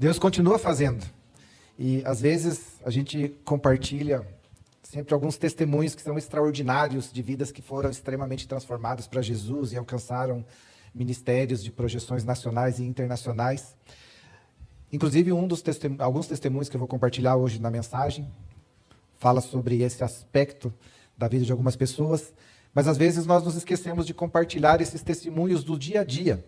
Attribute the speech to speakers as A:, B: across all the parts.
A: Deus continua fazendo. E às vezes a gente compartilha sempre alguns testemunhos que são extraordinários de vidas que foram extremamente transformadas para Jesus e alcançaram ministérios de projeções nacionais e internacionais. Inclusive, alguns testemunhos que eu vou compartilhar hoje na mensagem fala sobre esse aspecto da vida de algumas pessoas, mas às vezes nós nos esquecemos de compartilhar esses testemunhos do dia a dia,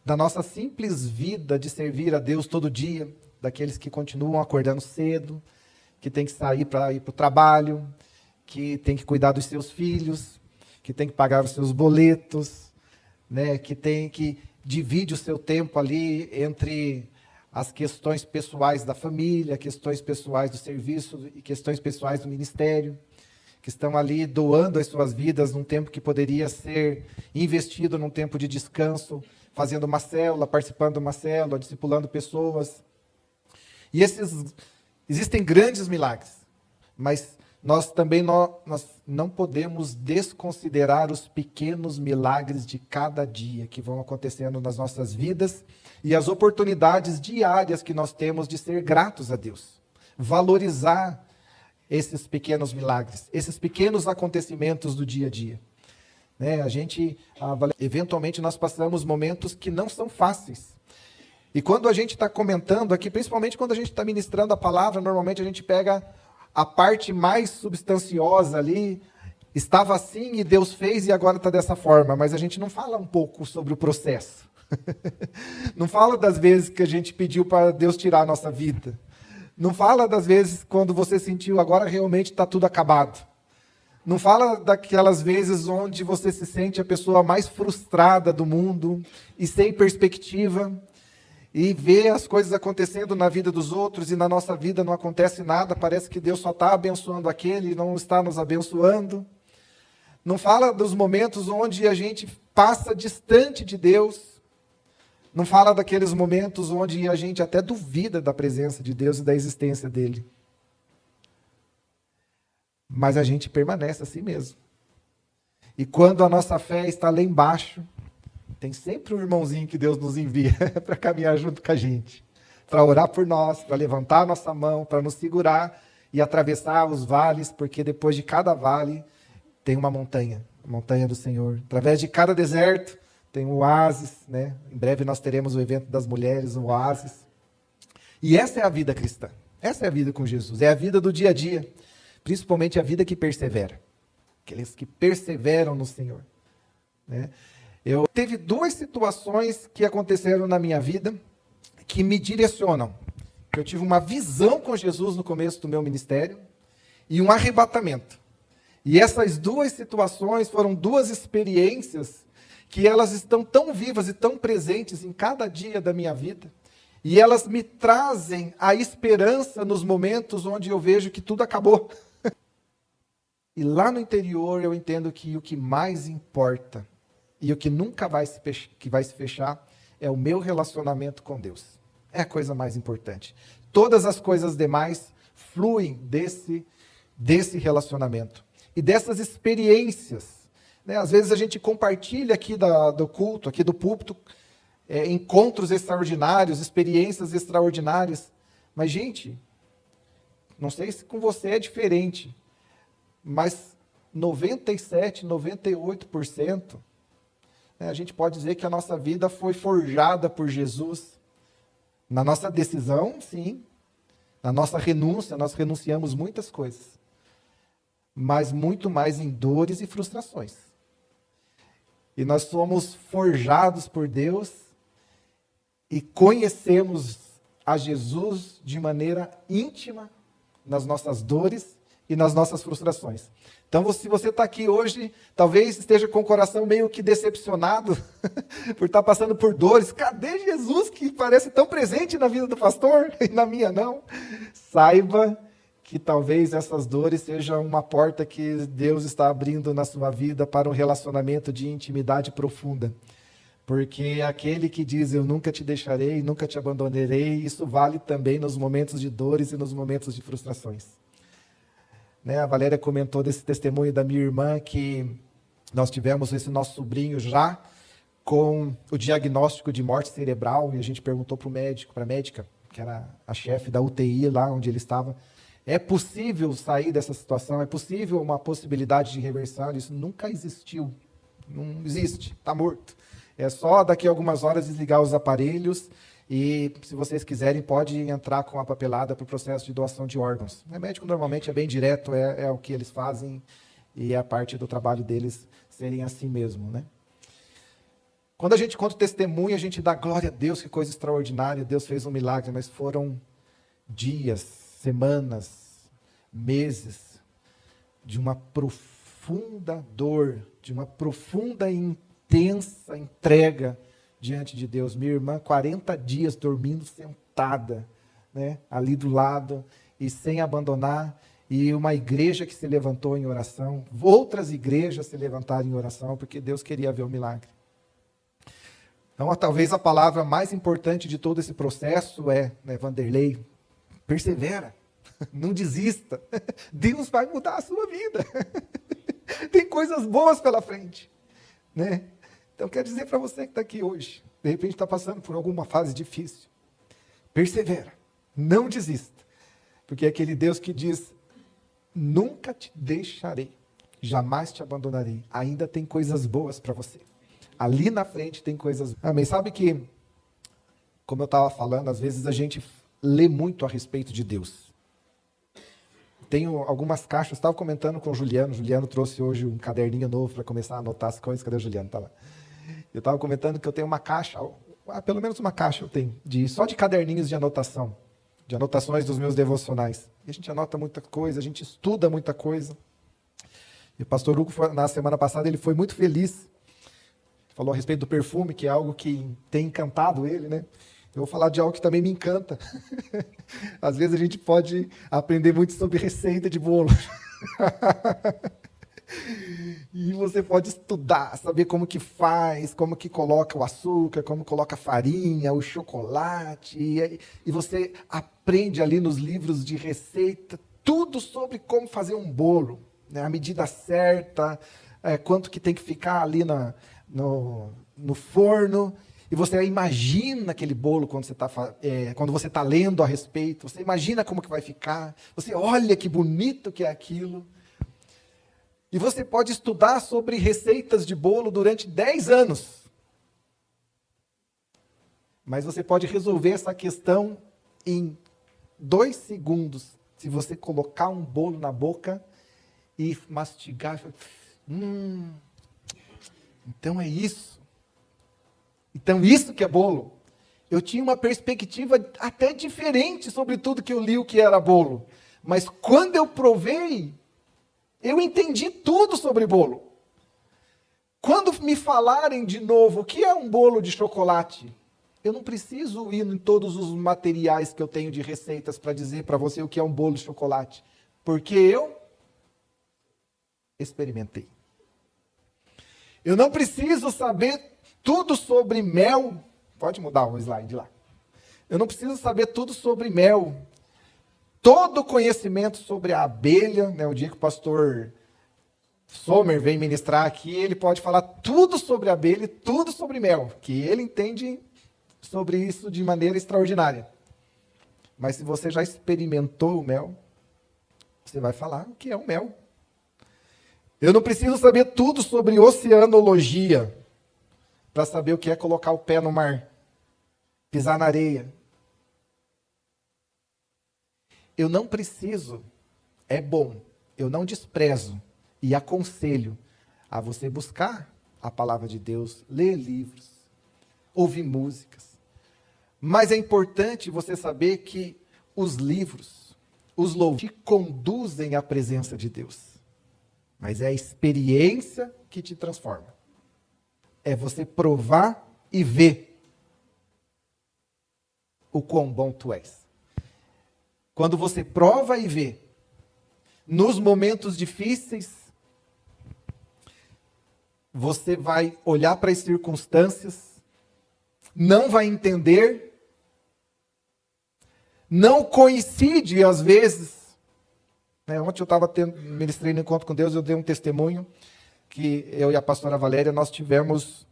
A: da nossa simples vida de servir a Deus todo dia, daqueles que continuam acordando cedo, que tem que sair para ir para o trabalho, que tem que cuidar dos seus filhos, que tem que pagar os seus boletos, né, que divide o seu tempo ali entre as questões pessoais da família, questões pessoais do serviço e questões pessoais do ministério, que estão ali doando as suas vidas num tempo que poderia ser investido num tempo de descanso, fazendo uma célula, participando de uma célula, discipulando pessoas. E existem grandes milagres, mas nós também nós não podemos desconsiderar os pequenos milagres de cada dia que vão acontecendo nas nossas vidas e as oportunidades diárias que nós temos de ser gratos a Deus. Valorizar esses pequenos milagres, esses pequenos acontecimentos do dia a dia. Né? Eventualmente, nós passamos momentos que não são fáceis. E quando a gente está comentando aqui, principalmente quando a gente está ministrando a palavra, normalmente a gente pega a parte mais substanciosa ali, estava assim e Deus fez e agora está dessa forma, mas a gente não fala um pouco sobre o processo. Não fala das vezes que a gente pediu para Deus tirar a nossa vida. Não fala das vezes quando você sentiu agora realmente está tudo acabado. Não fala daquelas vezes onde você se sente a pessoa mais frustrada do mundo e sem perspectiva, e vê as coisas acontecendo na vida dos outros e na nossa vida não acontece nada, parece que Deus só está abençoando aquele e não está nos abençoando. Não fala dos momentos onde a gente passa distante de Deus. Não fala daqueles momentos onde a gente até duvida da presença de Deus e da existência dele. Mas a gente permanece assim mesmo. E quando a nossa fé está lá embaixo, tem sempre um irmãozinho que Deus nos envia para caminhar junto com a gente, para orar por nós, para levantar a nossa mão, para nos segurar e atravessar os vales, porque depois de cada vale tem uma montanha, a montanha do Senhor. Através de cada deserto tem um oásis, né? Em breve nós teremos o evento das mulheres, um oásis. E essa é a vida cristã, essa é a vida com Jesus, é a vida do dia a dia, principalmente a vida que persevera, aqueles que perseveram no Senhor, né? Teve duas situações que aconteceram na minha vida que me direcionam. Eu tive uma visão com Jesus no começo do meu ministério e um arrebatamento. E essas duas situações foram duas experiências que elas estão tão vivas e tão presentes em cada dia da minha vida. E elas me trazem a esperança nos momentos onde eu vejo que tudo acabou. E lá no interior eu entendo que o que mais importa e o que nunca vai se fechar é o meu relacionamento com Deus. É a coisa mais importante. Todas as coisas demais fluem desse relacionamento. E dessas experiências. Né? Às vezes a gente compartilha aqui do culto, aqui do púlpito, encontros extraordinários, experiências extraordinárias. Mas, gente, não sei se com você é diferente, mas 97%, 98%, a gente pode dizer que a nossa vida foi forjada por Jesus. Na nossa decisão, sim. Na nossa renúncia, nós renunciamos muitas coisas. Mas muito mais em dores e frustrações. E nós somos forjados por Deus e conhecemos a Jesus de maneira íntima nas nossas dores e nas nossas frustrações. Então, se você está aqui hoje, talvez esteja com o coração meio que decepcionado por estar passando por dores. Cadê Jesus que parece tão presente na vida do pastor e na minha não? Saiba que talvez essas dores sejam uma porta que Deus está abrindo na sua vida para um relacionamento de intimidade profunda. Porque aquele que diz, eu nunca te deixarei, nunca te abandonarei, isso vale também nos momentos de dores e nos momentos de frustrações. Né, a Valéria comentou desse testemunho da minha irmã, que nós tivemos esse nosso sobrinho já com o diagnóstico de morte cerebral, e a gente perguntou para a médica, que era a chefe da UTI lá onde ele estava. É possível sair dessa situação? É possível uma possibilidade de reversão? Isso nunca existiu. Não existe, está morto. É só daqui a algumas horas desligar os aparelhos e, se vocês quiserem, pode entrar com a papelada para o processo de doação de órgãos. O médico normalmente é bem direto, é o que eles fazem e é a parte do trabalho deles serem assim mesmo, né? Quando a gente conta o testemunho, a gente dá glória a Deus, que coisa extraordinária, Deus fez um milagre, mas foram dias, semanas, meses de uma profunda dor, de uma profunda e intensa entrega diante de Deus. Minha irmã, 40 dias dormindo sentada, né, ali do lado e sem abandonar, e uma igreja que se levantou em oração, outras igrejas se levantaram em oração, porque Deus queria ver o milagre. Então, talvez a palavra mais importante de todo esse processo é, né, Vanderlei, persevera, não desista, Deus vai mudar a sua vida, tem coisas boas pela frente, né? Então, quero dizer para você que está aqui hoje, de repente está passando por alguma fase difícil, persevera, não desista, porque é aquele Deus que diz, nunca te deixarei, jamais te abandonarei, ainda tem coisas boas para você. Ali na frente tem coisas... Amém. Sabe que, como eu estava falando, às vezes a gente lê muito a respeito de Deus. Tenho algumas caixas, estava comentando com o Juliano trouxe hoje um caderninho novo para começar a anotar as coisas. Cadê o Juliano? Tá lá. Eu estava comentando que eu tenho uma caixa, pelo menos uma caixa eu tenho, só de caderninhos de anotação, de anotações dos meus devocionais. E a gente anota muita coisa, a gente estuda muita coisa. E o pastor Hugo, na semana passada, ele foi muito feliz. Falou a respeito do perfume, que é algo que tem encantado ele, né? Eu vou falar de algo que também me encanta. Às vezes a gente pode aprender muito sobre receita de bolo. E você pode estudar, saber como que faz, como que coloca o açúcar, como coloca a farinha, o chocolate. E você aprende ali nos livros de receita tudo sobre como fazer um bolo, né? A medida certa, quanto que tem que ficar ali no forno, e você imagina aquele bolo quando você está lendo a respeito, você imagina como que vai ficar, você olha que bonito que é aquilo, e você pode estudar sobre receitas de bolo durante 10 anos, mas você pode resolver essa questão em 2 segundos, se você colocar um bolo na boca e mastigar, então é isso. Então isso que é bolo. Eu tinha uma perspectiva até diferente sobre tudo que eu li o que era bolo. Mas quando eu provei, eu entendi tudo sobre bolo. Quando me falarem de novo o que é um bolo de chocolate, eu não preciso ir em todos os materiais que eu tenho de receitas para dizer para você o que é um bolo de chocolate. Porque eu experimentei. Eu não preciso saber tudo sobre mel. Pode mudar o slide lá. Eu não preciso saber tudo sobre mel. Todo o conhecimento sobre a abelha, né, o dia que o pastor Sommer vem ministrar aqui, ele pode falar tudo sobre a abelha e tudo sobre mel, que ele entende sobre isso de maneira extraordinária. Mas se você já experimentou o mel, você vai falar o que é o mel. Eu não preciso saber tudo sobre oceanologia para saber o que é colocar o pé no mar, pisar na areia. Eu não preciso, é bom, eu não desprezo e aconselho a você buscar a palavra de Deus, ler livros, ouvir músicas. Mas é importante você saber que os livros, os louvores, te conduzem à presença de Deus. Mas é a experiência que te transforma. É você provar e ver o quão bom tu és. Quando você prova e vê, nos momentos difíceis, você vai olhar para as circunstâncias, não vai entender, não coincide às vezes. Ontem eu estava ministrando um encontro com Deus, eu dei um testemunho que eu e a pastora Valéria, nós tivemos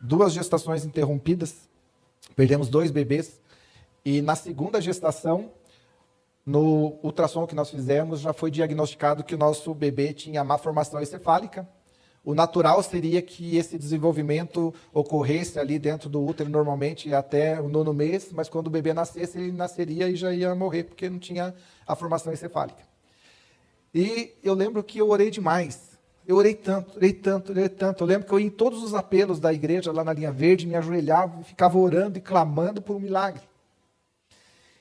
A: 2 gestações interrompidas, perdemos 2 bebês, E na segunda gestação, no ultrassom que nós fizemos, já foi diagnosticado que o nosso bebê tinha má formação encefálica. O natural seria que esse desenvolvimento ocorresse ali dentro do útero normalmente até o 9º mês, mas quando o bebê nascesse, ele nasceria e já ia morrer, porque não tinha a formação encefálica. E eu lembro que eu orei demais. Eu orei tanto, orei tanto, orei tanto. Eu lembro que eu ia em todos os apelos da igreja, lá na linha verde, me ajoelhava e ficava orando e clamando por um milagre.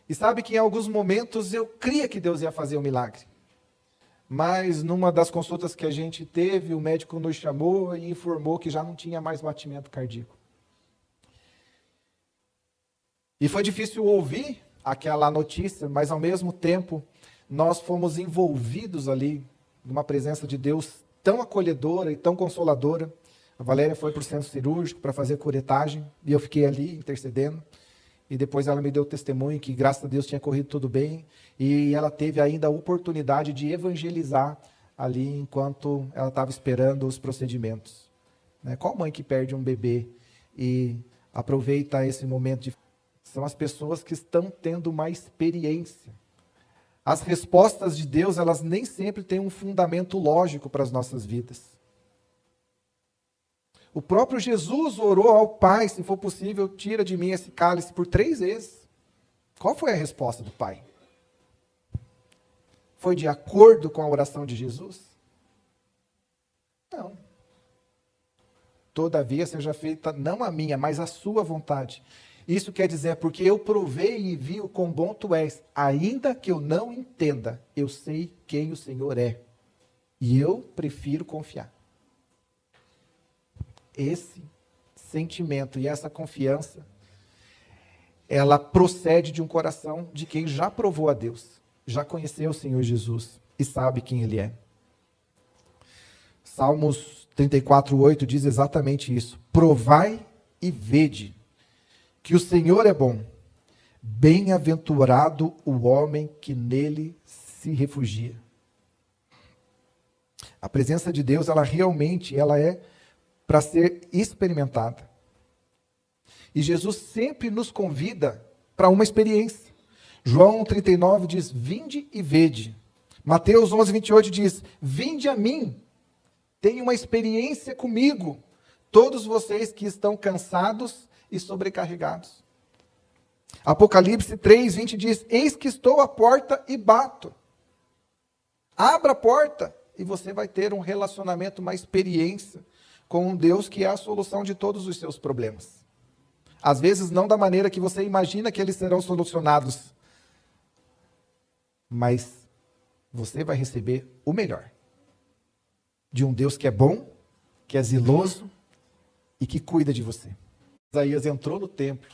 A: E sabe que em alguns momentos eu cria que Deus ia fazer um milagre. Mas numa das consultas que a gente teve, o médico nos chamou e informou que já não tinha mais batimento cardíaco. E foi difícil ouvir aquela notícia, mas ao mesmo tempo nós fomos envolvidos ali numa presença de Deus tão acolhedora e tão consoladora. A Valéria foi para o centro cirúrgico para fazer curetagem e eu fiquei ali intercedendo. E depois ela me deu testemunho que, graças a Deus, tinha corrido tudo bem. E ela teve ainda a oportunidade de evangelizar ali enquanto ela estava esperando os procedimentos. Qual mãe que perde um bebê e aproveita esse momento de... São as pessoas que estão tendo uma experiência. As respostas de Deus, elas nem sempre têm um fundamento lógico para as nossas vidas. O próprio Jesus orou ao Pai, se for possível, tira de mim esse cálice por 3 vezes. Qual foi a resposta do Pai? Foi de acordo com a oração de Jesus? Não. Todavia seja feita não a minha, mas a sua vontade. Isso quer dizer, porque eu provei e vi o quão bom tu és, ainda que eu não entenda, eu sei quem o Senhor é. E eu prefiro confiar. Esse sentimento e essa confiança, ela procede de um coração de quem já provou a Deus, já conheceu o Senhor Jesus e sabe quem Ele é. Salmos 34:8 diz exatamente isso. Provai e vede que o Senhor é bom. Bem-aventurado o homem que nele se refugia. A presença de Deus, ela realmente é para ser experimentada. E Jesus sempre nos convida para uma experiência. João 39 diz, vinde e vede. Mateus 11:28 diz, vinde a mim, tenha uma experiência comigo, todos vocês que estão cansados e sobrecarregados. Apocalipse 3:20 diz, eis que estou à porta e bato. Abra a porta e você vai ter um relacionamento, uma experiência com um Deus que é a solução de todos os seus problemas. Às vezes não da maneira que você imagina que eles serão solucionados, mas você vai receber o melhor. De um Deus que é bom, que é zeloso e que cuida de você. Isaías entrou no templo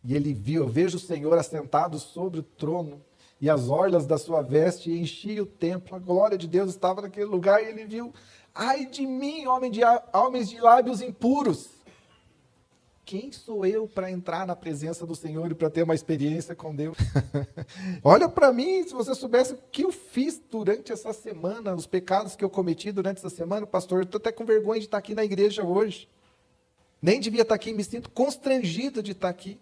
A: e ele viu, eu vejo o Senhor assentado sobre o trono e as orlas da sua veste enchiam o templo. A glória de Deus estava naquele lugar e ele viu, ai de mim, homens de lábios impuros. Quem sou eu para entrar na presença do Senhor e para ter uma experiência com Deus? Olha para mim, se você soubesse o que eu fiz durante essa semana, os pecados que eu cometi durante essa semana, pastor, eu estou até com vergonha de estar aqui na igreja hoje. Nem devia estar aqui, me sinto constrangido de estar aqui.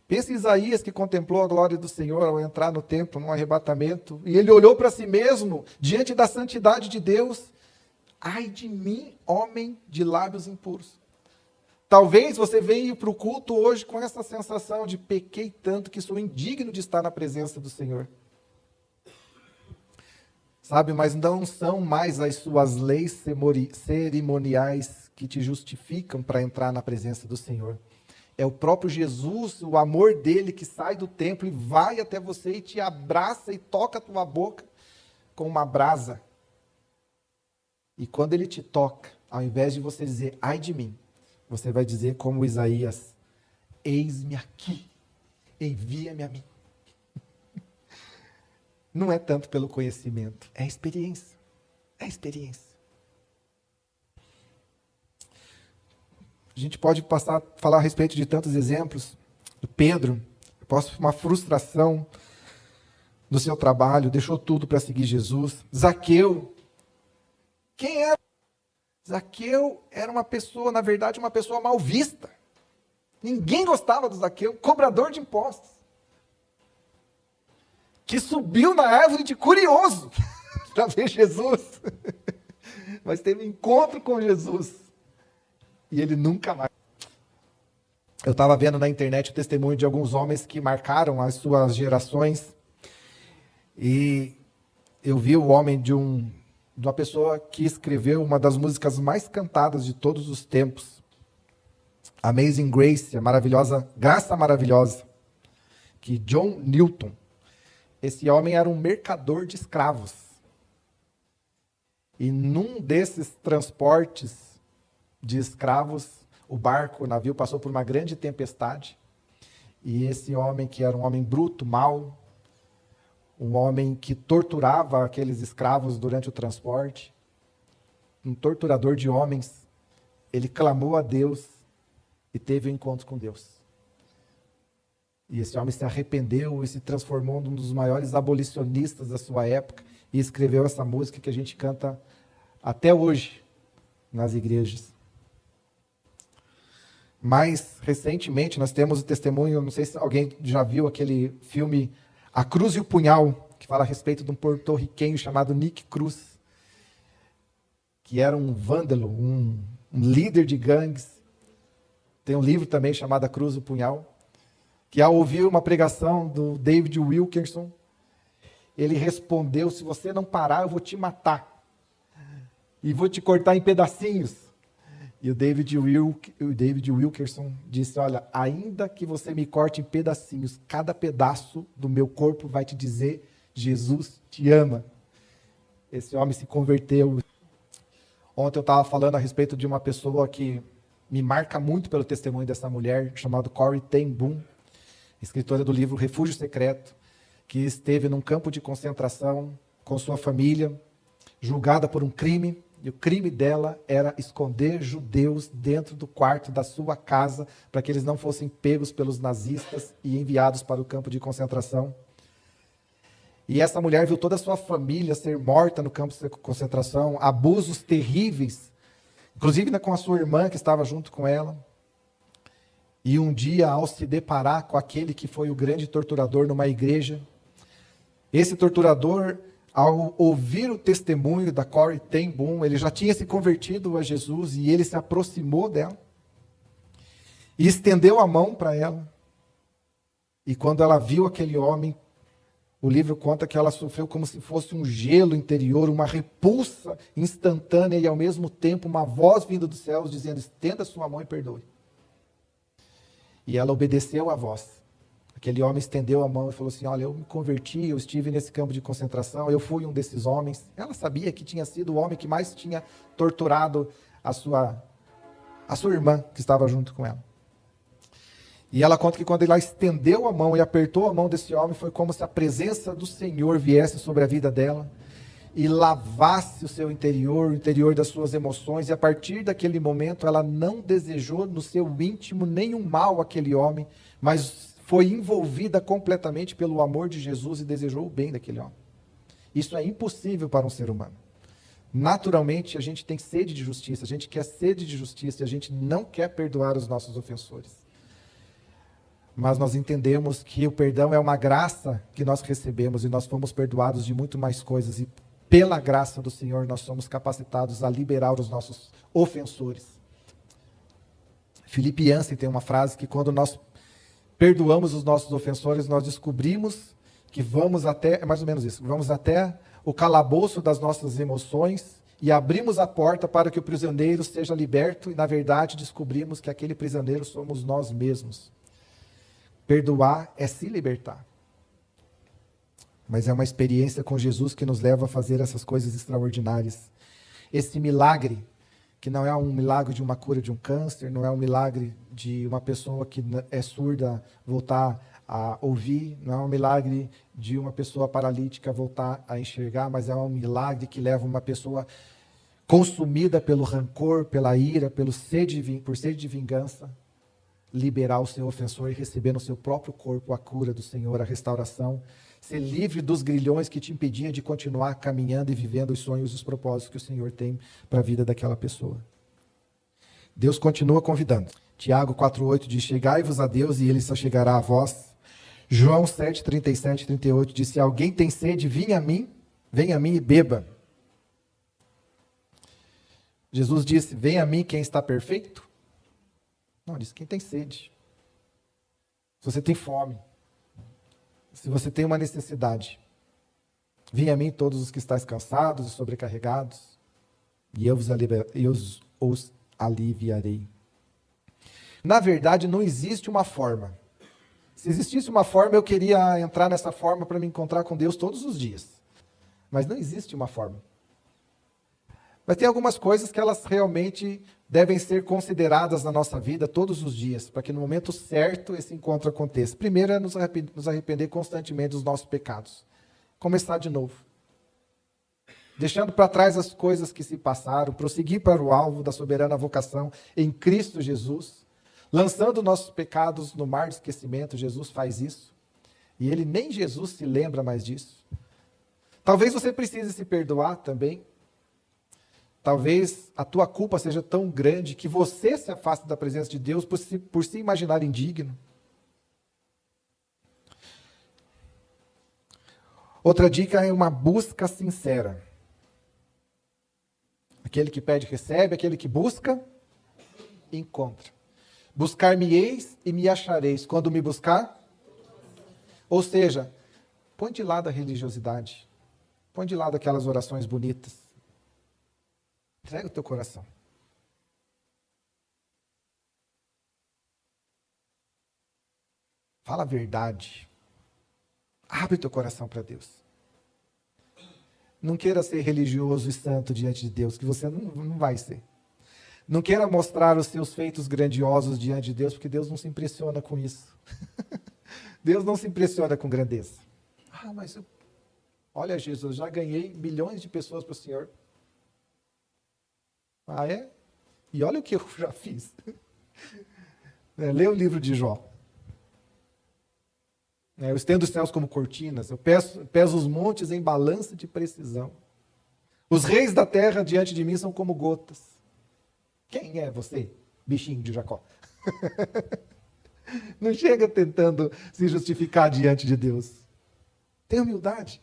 A: Pensa em Isaías que contemplou a glória do Senhor ao entrar no templo, num arrebatamento, e ele olhou para si mesmo, diante da santidade de Deus. Ai de mim, homem de lábios impuros. Talvez você veio para o culto hoje com essa sensação de pequei tanto que sou indigno de estar na presença do Senhor. Sabe, mas não são mais as suas leis cerimoniais que te justificam para entrar na presença do Senhor. É o próprio Jesus, o amor dele que sai do templo e vai até você e te abraça e toca a tua boca com uma brasa. E quando ele te toca, ao invés de você dizer, ai de mim, você vai dizer como Isaías, eis-me aqui, envia-me a mim. Não é tanto pelo conhecimento, é experiência. É experiência. A gente pode falar a respeito de tantos exemplos. Do Pedro, uma frustração no seu trabalho, deixou tudo para seguir Jesus. Zaqueu. Quem era? Zaqueu era uma pessoa, na verdade, uma pessoa mal vista. Ninguém gostava do Zaqueu, cobrador de impostos. Que subiu na árvore de curioso para ver Jesus. Mas teve um encontro com Jesus. E ele nunca mais. Eu estava vendo na internet o testemunho de alguns homens que marcaram as suas gerações. E eu vi o homem de uma pessoa que escreveu uma das músicas mais cantadas de todos os tempos. Amazing Grace, a maravilhosa, Graça Maravilhosa, que John Newton. Esse homem era um mercador de escravos. E num desses transportes de escravos, o barco, o navio passou por uma grande tempestade. E esse homem, que era um homem bruto, mau, um homem que torturava aqueles escravos durante o transporte, um torturador de homens, ele clamou a Deus e teve um encontro com Deus. E esse homem se arrependeu e se transformou num dos maiores abolicionistas da sua época e escreveu essa música que a gente canta até hoje nas igrejas. Mais recentemente, nós temos o testemunho, não sei se alguém já viu aquele filme A Cruz e o Punhal, que fala a respeito de um porto-riquenho chamado Nick Cruz, que era um vândalo, um líder de gangues. Tem um livro também chamado A Cruz e o Punhal, que ao ouvir uma pregação do David Wilkerson, ele respondeu: se você não parar, eu vou te matar. E vou te cortar em pedacinhos. E o David Wilkerson disse: olha, ainda que você me corte em pedacinhos, cada pedaço do meu corpo vai te dizer: Jesus te ama. Esse homem se converteu. Ontem eu estava falando a respeito de uma pessoa que me marca muito pelo testemunho dessa mulher, chamada Corrie ten Boom, escritora do livro Refúgio Secreto, que esteve num campo de concentração com sua família, julgada por um crime. E o crime dela era esconder judeus dentro do quarto da sua casa para que eles não fossem pegos pelos nazistas e enviados para o campo de concentração. E essa mulher viu toda a sua família ser morta no campo de concentração, abusos terríveis, inclusive com a sua irmã que estava junto com ela. E um dia, ao se deparar com aquele que foi o grande torturador numa igreja, esse torturador, ao ouvir o testemunho da Corrie ten Boom, ele já tinha se convertido a Jesus e ele se aproximou dela e estendeu a mão para ela. E quando ela viu aquele homem, o livro conta que ela sofreu como se fosse um gelo interior, uma repulsa instantânea e ao mesmo tempo uma voz vinda dos céus dizendo: estenda sua mão e perdoe. E ela obedeceu à voz. Aquele homem estendeu a mão e falou assim: olha, eu me converti, eu estive nesse campo de concentração, eu fui um desses homens. Ela sabia que tinha sido o homem que mais tinha torturado a sua irmã, que estava junto com ela. E ela conta que quando ela estendeu a mão e apertou a mão desse homem, foi como se a presença do Senhor viesse sobre a vida dela e lavasse o seu interior, o interior das suas emoções. E a partir daquele momento, ela não desejou no seu íntimo nenhum mal àquele homem, mas foi envolvida completamente pelo amor de Jesus e desejou o bem daquele homem. Isso é impossível para um ser humano. Naturalmente, a gente tem sede de justiça, a gente quer sede de justiça e a gente não quer perdoar os nossos ofensores. Mas nós entendemos que o perdão é uma graça que nós recebemos e nós fomos perdoados de muito mais coisas. E pela graça do Senhor, nós somos capacitados a liberar os nossos ofensores. Philip Yancey tem uma frase que quando nós perdoamos os nossos ofensores, nós descobrimos que vamos até, é mais ou menos isso, vamos até o calabouço das nossas emoções e abrimos a porta para que o prisioneiro seja liberto e, na verdade, descobrimos que aquele prisioneiro somos nós mesmos. Perdoar é se libertar. Mas é uma experiência com Jesus que nos leva a fazer essas coisas extraordinárias. Esse milagre, que não é um milagre de uma cura de um câncer, não é um milagre de uma pessoa que é surda voltar a ouvir, não é um milagre de uma pessoa paralítica voltar a enxergar, mas é um milagre que leva uma pessoa consumida pelo rancor, pela ira, por sede de vingança, liberar o seu ofensor e receber no seu próprio corpo a cura do Senhor, a restauração, ser livre dos grilhões que te impediam de continuar caminhando e vivendo os sonhos e os propósitos que o Senhor tem para a vida daquela pessoa. Deus continua convidando. Tiago 4,8 diz, chegai-vos a Deus e ele só chegará a vós. João 7, 37 e 38 diz, se alguém tem sede, venha a mim e beba. Jesus disse, venha a mim quem está perfeito? Não, disse quem tem sede. Se você tem fome, se você tem uma necessidade, venha a mim todos os que estáis cansados e sobrecarregados, e eu os aliviarei. Na verdade, não existe uma forma. Se existisse uma forma, eu queria entrar nessa forma para me encontrar com Deus todos os dias. Mas não existe uma forma. Mas tem algumas coisas que elas realmente devem ser consideradas na nossa vida todos os dias, para que no momento certo esse encontro aconteça. Primeiro é nos arrepender constantemente dos nossos pecados. Começar de novo. Deixando para trás as coisas que se passaram, prosseguir para o alvo da soberana vocação em Cristo Jesus. Lançando nossos pecados no mar de esquecimento, Jesus faz isso. E ele nem Jesus se lembra mais disso. Talvez você precise se perdoar também. Talvez a tua culpa seja tão grande que você se afaste da presença de Deus por se imaginar indigno. Outra dica é uma busca sincera. Aquele que pede, recebe. Aquele que busca, encontra. Buscar-me-eis e me achareis. Quando me buscar? Ou seja, põe de lado a religiosidade. Põe de lado aquelas orações bonitas. Entrega o teu coração. Fala a verdade. Abre o teu coração para Deus. Não queira ser religioso e santo diante de Deus, que você não vai ser. Não queira mostrar os seus feitos grandiosos diante de Deus, porque Deus não se impressiona com isso. Deus não se impressiona com grandeza. Mas olha, Jesus, já ganhei milhões de pessoas para o Senhor. É? E olha o que eu já fiz. Lê o livro de Jó. Eu estendo os céus como cortinas, eu peso os montes em balança de precisão. Os reis da terra diante de mim são como gotas. Quem é você, bichinho de Jacó? Não chega tentando se justificar diante de Deus. Tenha humildade.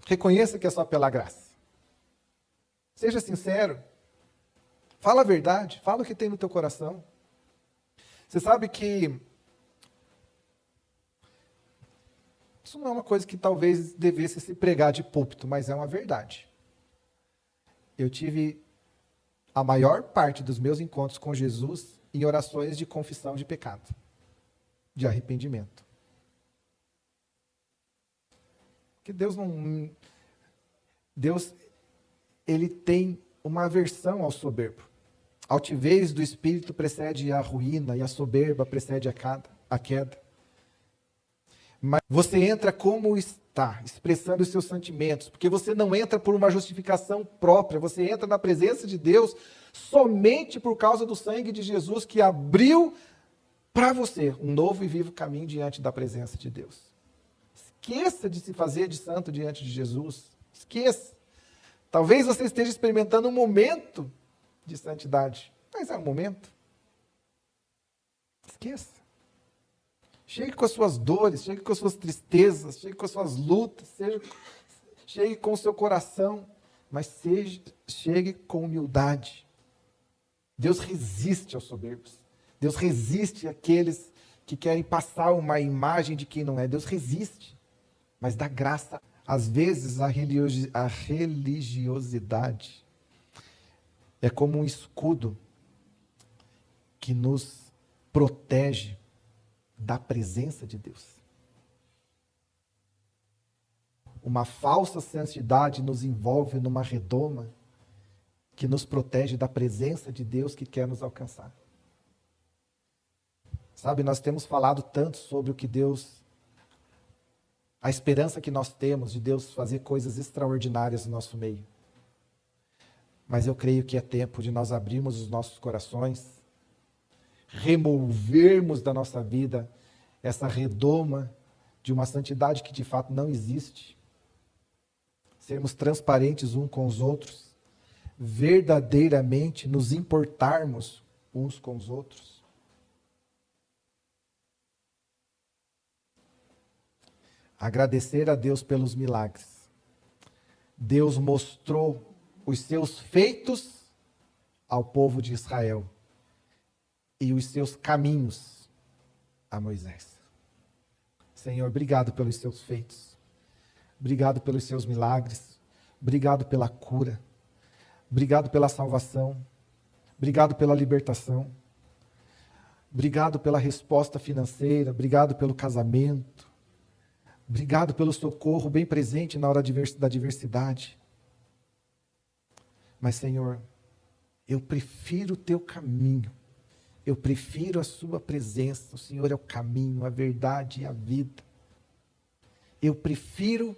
A: Reconheça que é só pela graça. Seja sincero. Fala a verdade. Fala o que tem no teu coração. Você sabe que isso não é uma coisa que talvez devesse se pregar de púlpito, mas é uma verdade. Eu tive a maior parte dos meus encontros com Jesus em orações de confissão de pecado, de arrependimento. Porque Deus, ele tem uma aversão ao soberbo. A altivez do espírito precede a ruína e a soberba precede a queda. Mas você entra como está, expressando os seus sentimentos, porque você não entra por uma justificação própria, você entra na presença de Deus somente por causa do sangue de Jesus que abriu para você um novo e vivo caminho diante da presença de Deus. Esqueça de se fazer de santo diante de Jesus. Esqueça. Talvez você esteja experimentando um momento de santidade, mas é um momento. Esqueça. Chegue com as suas dores, chegue com as suas tristezas, chegue com as suas lutas, chegue com o seu coração, mas chegue com humildade. Deus resiste aos soberbos. Deus resiste àqueles que querem passar uma imagem de quem não é. Deus resiste, mas dá graça. Às vezes a religiosidade é como um escudo que nos protege da presença de Deus. Uma falsa santidade nos envolve numa redoma que nos protege da presença de Deus que quer nos alcançar. Sabe, nós temos falado tanto sobre o que Deus, a esperança que nós temos de Deus fazer coisas extraordinárias no nosso meio. Mas eu creio que é tempo de nós abrirmos os nossos corações, removermos da nossa vida essa redoma de uma santidade que de fato não existe. Sermos transparentes uns com os outros, verdadeiramente nos importarmos uns com os outros. Agradecer a Deus pelos milagres. Deus mostrou os seus feitos ao povo de Israel e os seus caminhos a Moisés. Senhor, obrigado pelos seus feitos. Obrigado pelos seus milagres. Obrigado pela cura. Obrigado pela salvação. Obrigado pela libertação. Obrigado pela resposta financeira. Obrigado pelo casamento. Obrigado pelo socorro bem presente na hora da adversidade. Mas, Senhor, eu prefiro o teu caminho. Eu prefiro a sua presença. O Senhor é o caminho, a verdade e a vida. Eu prefiro